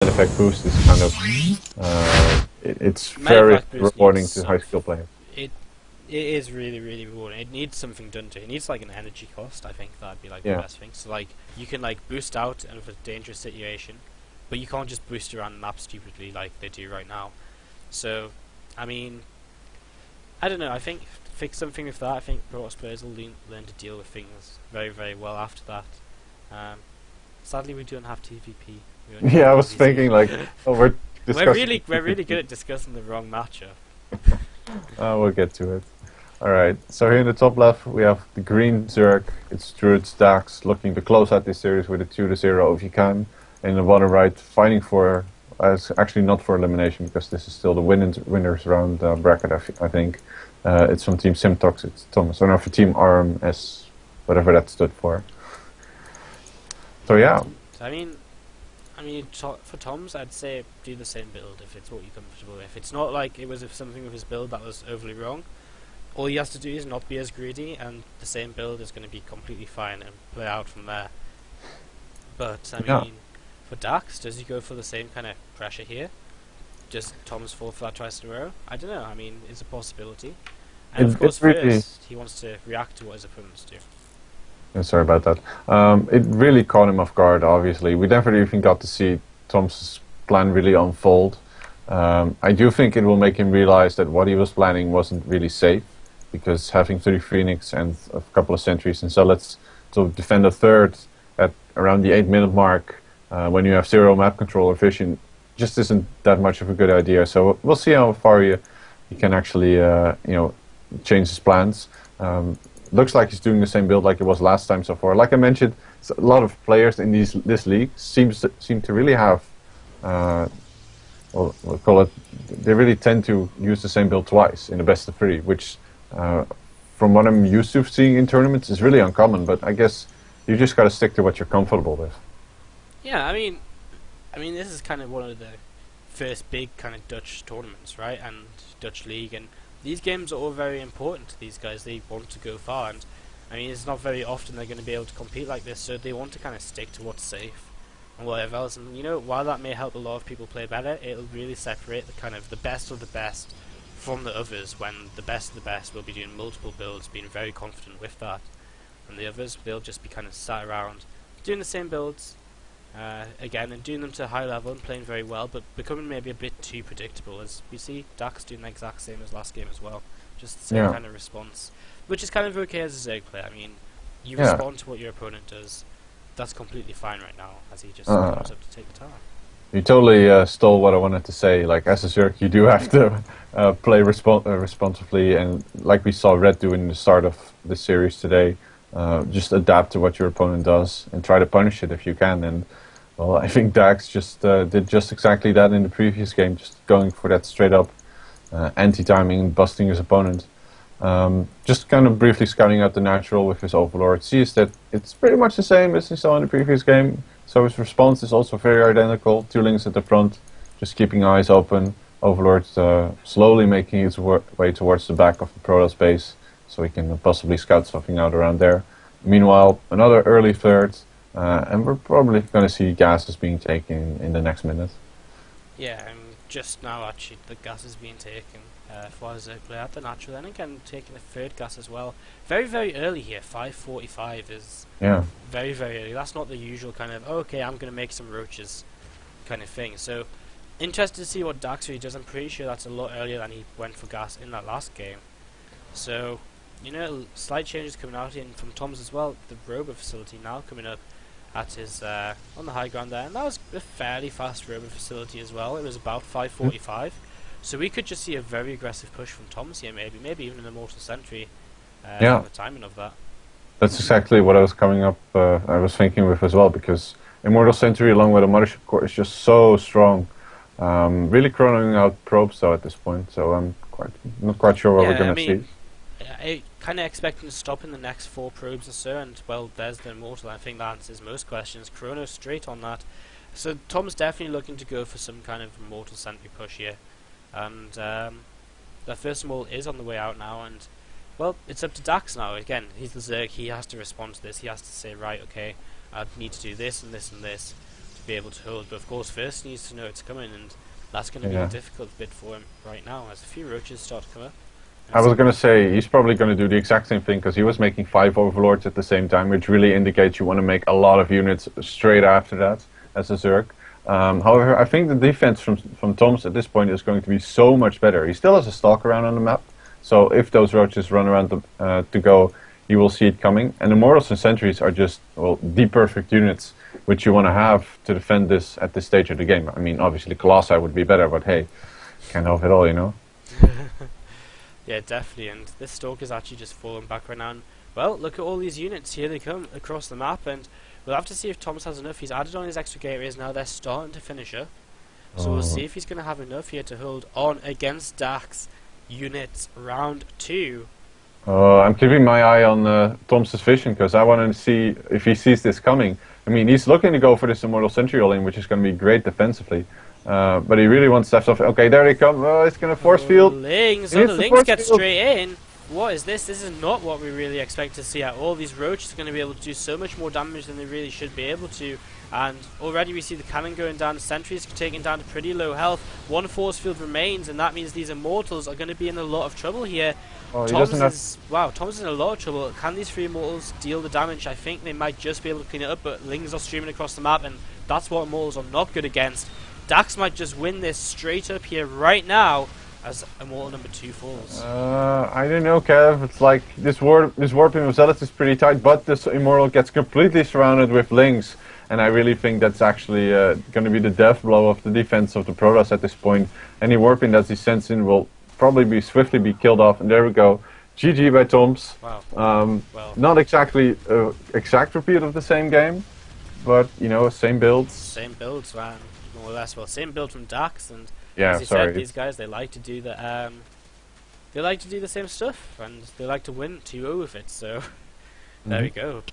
effect boost is kind of it's very rewarding to high skill players. It is really, really rewarding. It needs something done to it. It needs like an energy cost. I think that'd be like the best thing. So like you can like boost out of a dangerous situation, but you can't just boost around the map stupidly like they do right now. So, I mean, I don't know. I think fix something with that. I think Protoss players will learn to deal with things very, very well after that. Sadly, we don't have TVP. Yeah, I was thinking like, oh, we're really good at discussing the wrong matchup. We'll get to it. Alright, so here in the top left we have the green Zerg. It's Druidz, Daax, looking to close out this series with a 2-0 if you can. And the bottom right, fighting for, it's actually not for elimination because this is still the winners round bracket, I think. It's from Team Simtox, it's Thoms, or no, for Team RMS, whatever that stood for. So yeah. I mean, for Thoms, I'd say do the same build if it's what you're comfortable with. It's not like it was something with his build that was overly wrong. All he has to do is not be as greedy, and the same build is going to be completely fine and play out from there. But, I mean, for Daax, does he go for the same kind of pressure here? Just Thoms fall for that twice in a row? I don't know, I mean, it's a possibility. And of course, first, he wants to react to what his opponents do. Yeah, sorry about that. It really caught him off guard, obviously. We never even got to see Thoms' plan really unfold. I do think it will make him realize that what he was planning wasn't really safe, because having 3 Phoenix and a couple of sentries and Zealots to defend a third at around the 8-minute mark when you have 0 map control or vision just isn't that much of a good idea. So we'll see how far he can actually change his plans. Looks like he's doing the same build like it was last time so far. Like I mentioned, a lot of players in this league seem to really have we'll call it, they really tend to use the same build twice in the best of 3, which from what I'm used to seeing in tournaments is really uncommon, but I guess you just got to stick to what you're comfortable with. Yeah, I mean this is kind of one of the first big kind of Dutch tournaments, right, and Dutch league, and these games are all very important to these guys. They want to go far, and I mean it's not very often they're going to be able to compete like this, so they want to kind of stick to what's safe and whatever else. And you know, while that may help a lot of people play better, it'll really separate the kind of the best of the best from the others, when the best of the best will be doing multiple builds, being very confident with that, and the others, they'll just be kind of sat around doing the same builds again, and doing them to a high level and playing very well, but becoming maybe a bit too predictable, as we see Daax doing the exact same as last game as well, just the same kind of response, which is kind of okay as a Zerg player. I mean, you respond to what your opponent does, that's completely fine right now, as he just comes up to take the tower. You totally stole what I wanted to say. Like, as a Zerg, you do have to play responsibly, and like we saw Red do in the start of the series today, just adapt to what your opponent does and try to punish it if you can. And well, I think Daax just did just exactly that in the previous game, just going for that straight up anti-timing and busting his opponent. Just kind of briefly scouting out the natural with his Overlord, sees that it's pretty much the same as he saw in the previous game. So his response is also very identical. 2 links at the front, just keeping eyes open. Overlord slowly making his way towards the back of the Protoss base, so he can possibly scout something out around there. Meanwhile, another early third, and we're probably going to see gases being taken in the next minute. Yeah, just now actually the gas is being taken for Zerg player at the natural, and again taking a third gas as well. Very, very early here, 5:45 is very, very early. That's not the usual kind of, oh, okay, I'm going to make some roaches kind of thing. So, interested to see what Daax really does. I'm pretty sure that's a lot earlier than he went for gas in that last game. So, you know, slight changes coming out in from Thoms as well. The Robo facility now coming up at his on the high ground there, and that was a fairly fast Robo facility as well. It was about 5:45, so we could just see a very aggressive push from Thoms here, maybe even an Immortal Sentry. The timing of that. That's exactly what I was coming up. I was thinking with as well, because Immortal Sentry along with a Mothership Core is just so strong. Really chronoing out probes though at this point, so I'm not quite sure what we're going to see. I kind of expecting to stop in the next 4 probes or so, and well, there's the Immortal. I think that answers most questions. Chrono straight on that. So Tom's definitely looking to go for some kind of Immortal Sentry push here, and the first Immortal is on the way out now, and well, it's up to Daax now. Again, he's the Zerg, he has to respond to this. He has to say, right, okay, I need to do this and this and this. be able to hold. But of course, first he needs to know it's coming, and that's going to be a difficult bit for him right now as a few roaches start to come up. I was going to say, he's probably going to do the exact same thing, because he was making 5 overlords at the same time, which really indicates you want to make a lot of units straight after that as a Zerg. However, I think the defense from Thoms at this point is going to be so much better. He still has a stalk around on the map, so if those roaches run around to go, you will see it coming. And Immortals and Sentries are just, well, the perfect units which you want to have to defend this at this stage of the game. I mean, obviously Colossi would be better, but hey, can't have it all, you know? Yeah, definitely, and this stalk is actually just falling back right now. And, well, look at all these units. Here they come across the map, and we'll have to see if Thoms has enough. He's added on his extra gateways now. They're starting to finish her. So we'll see if he's going to have enough here to hold on against Daax units round 2. I'm keeping my eye on Thoms' vision, because I want to see if he sees this coming. I mean, he's looking to go for this Immortal Sentry all-in, which is going to be great defensively. But he really wants to stuff. Okay, there they come. Oh, it's going to force field. Lings. Oh, the Lings get straight in. What is this? This is not what we really expect to see at all. These roaches are going to be able to do so much more damage than they really should be able to. And already we see the cannon going down. The sentries taken down to pretty low health. 1 force field remains, and that means these Immortals are going to be in a lot of trouble here. Oh, Thoms is in a lot of trouble. Can these 3 Immortals deal the damage? I think they might just be able to clean it up, but Lings are streaming across the map, and that's what Immortals are not good against. Daax might just win this straight up here right now as Immortal number 2 falls. I don't know, Kev. It's like this warping of Zealots is pretty tight, but this Immortal gets completely surrounded with Lings. And I really think that's actually going to be the death blow of the defense of the Protoss at this point. Any warping that he sends in will probably swiftly be killed off. And there we go. GG by Thoms. Wow. Not exactly exact repeat of the same game, but, you know, same builds. Same builds, man. More or less. Well, same build from Daax, and yeah, as you said, these guys, they like to do the same stuff, and they like to win 2-0 with it. So there we go.